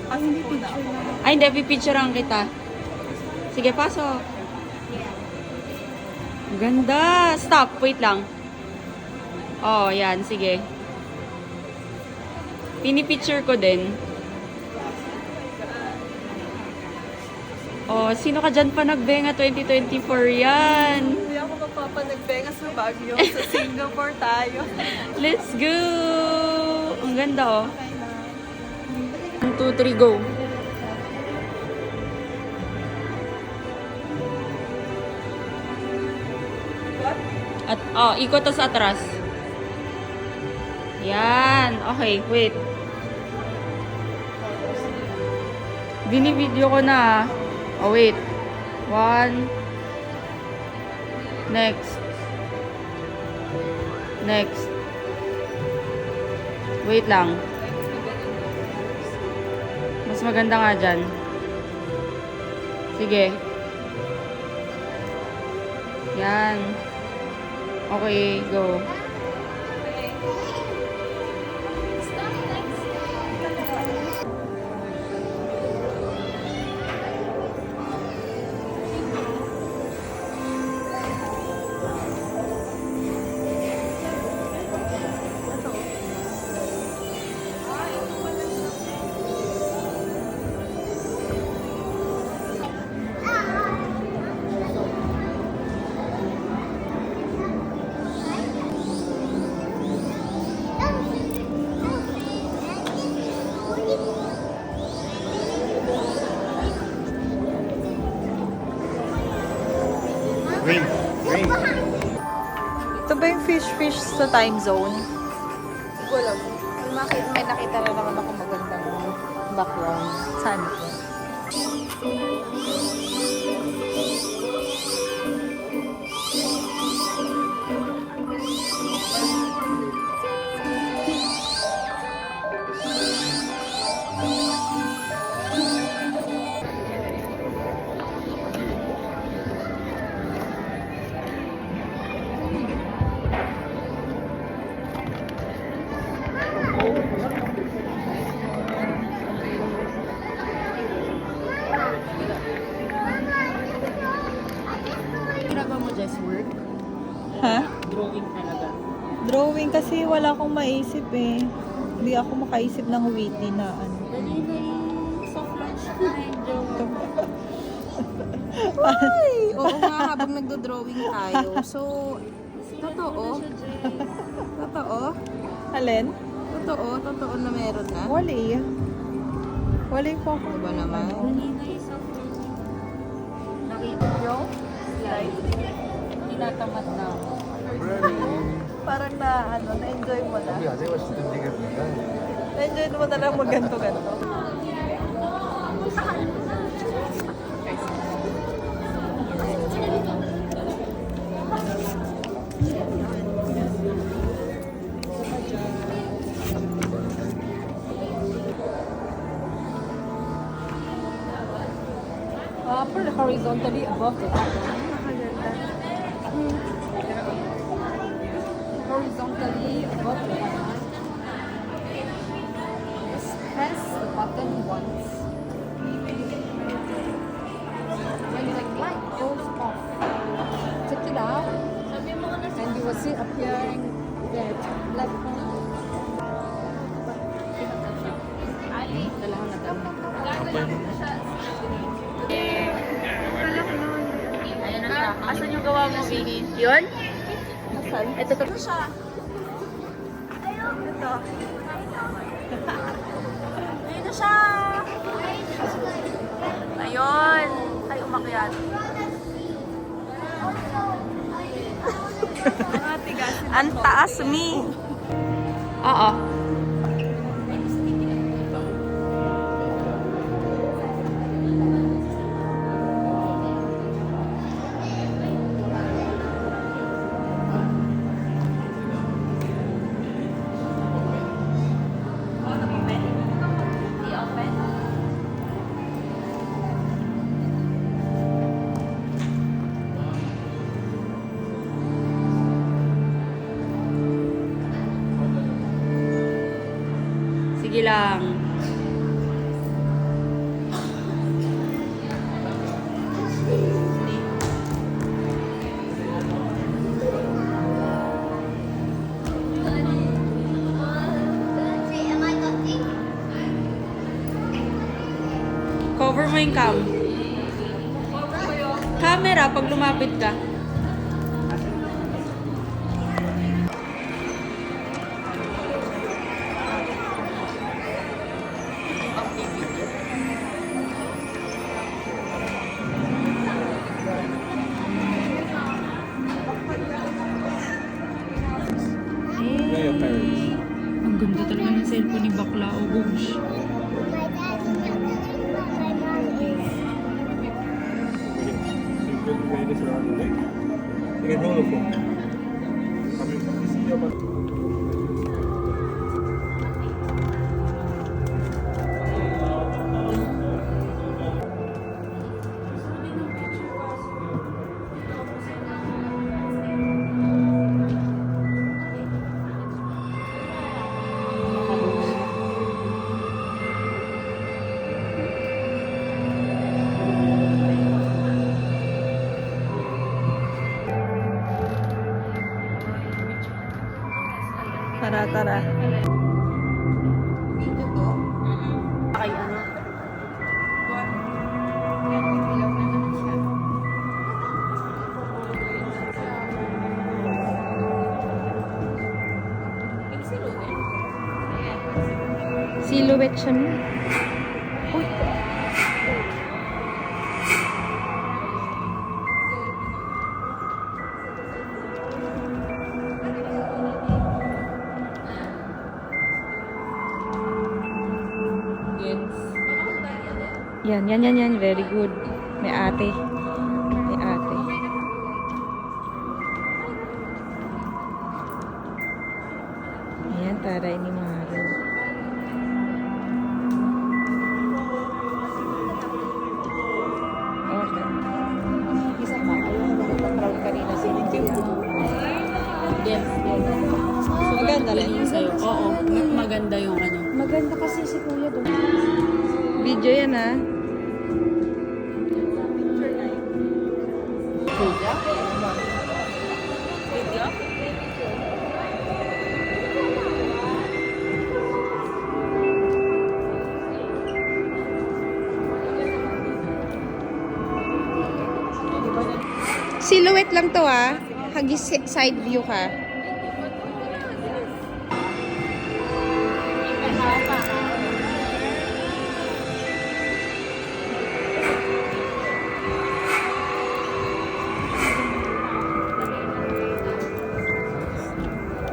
Ay, hindi picture na. Ay, hindi. Pipicturean kita. Sige, pasok. Ganda. Stop. Wait lang. Oh, yan. Sige. Pinipicture ko din. Oh, sino ka dyan pa nagbenga 2024 yan? Hindi ako magpapanagbenga sa Baguio. Sa Singapore tayo. Let's go! Ang ganda oh. 1, 2, 3, go. At, ikot to sa atras. Yan. Okay, wait. Bini-video ko na. Oh, wait. 1. Next. Next. Wait lang. Mas maganda nga dyan. Sige. Yan. Okay, go. Ring. Ito ba yung fish sa time zone? Hindi ko alam. May nakita na naman ako magandang background. Saan ito? Ginagawa mo just work? Ha? Drawing talaga. Drawing kasi wala akong maisip eh. Hindi ako makaisip ng witty na ano. Dali na yung soft launch na Ay! Oo nga, habang nagdo-drawing tayo. So, totoo? Totoo? Alin? Totoo na meron na. Wali. Wali po ako. Diba naman? Dali na yung soft launch. Nakita ko? Slide. Tinatamad na ako. Parang na-enjoy mo na. 우리 아재가 진짜 되겠습니다. Na-enjoy mo na lang mag-ganto-ganto. Put it horizontally above the background. Horizontally above the background. Just press the button once. When the light goes off, take it out, and you will see appearing the left corner. Dalahan na tayo. Ayan na siya. Asan yung gawa mo, Vicky? Yun? Asan? Ito to. siya. Ito. Ayun na siya! Ayun! Ay, umakyat. Ang taas, mi. Oo. Sige lang. Cover mo yung cam. Camera pag lumapit ka. Your parents. Ang ganda talaga ng cellphone ni Bakla o gosh. Wait this around the leg. You can roll the phone. I mean, you see your Tara, tara. Ay, ano? Silhouette siya nun. Uy. Yan. Very good. May ate. May ate. Ayan, taray ni Maro. Okay. Isa pa, ayaw na nagpa-proud kanina si Lindsay. Yes. Maganda rin. Yung sa'yo. Oo, maganda yung ano. Maganda kasi si Kuya doon. Video yan, ha? Silhouette lang to, ha? Hagis side view ka.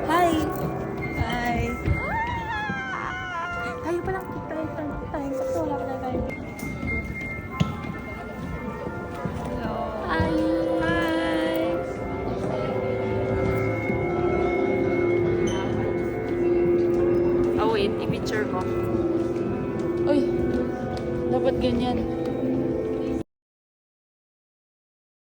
Hi! Hi! Tayo pa lang. Tayo. Sakto, wala pa na tayo. Hello. Hi! Oh wait, i-picture ko.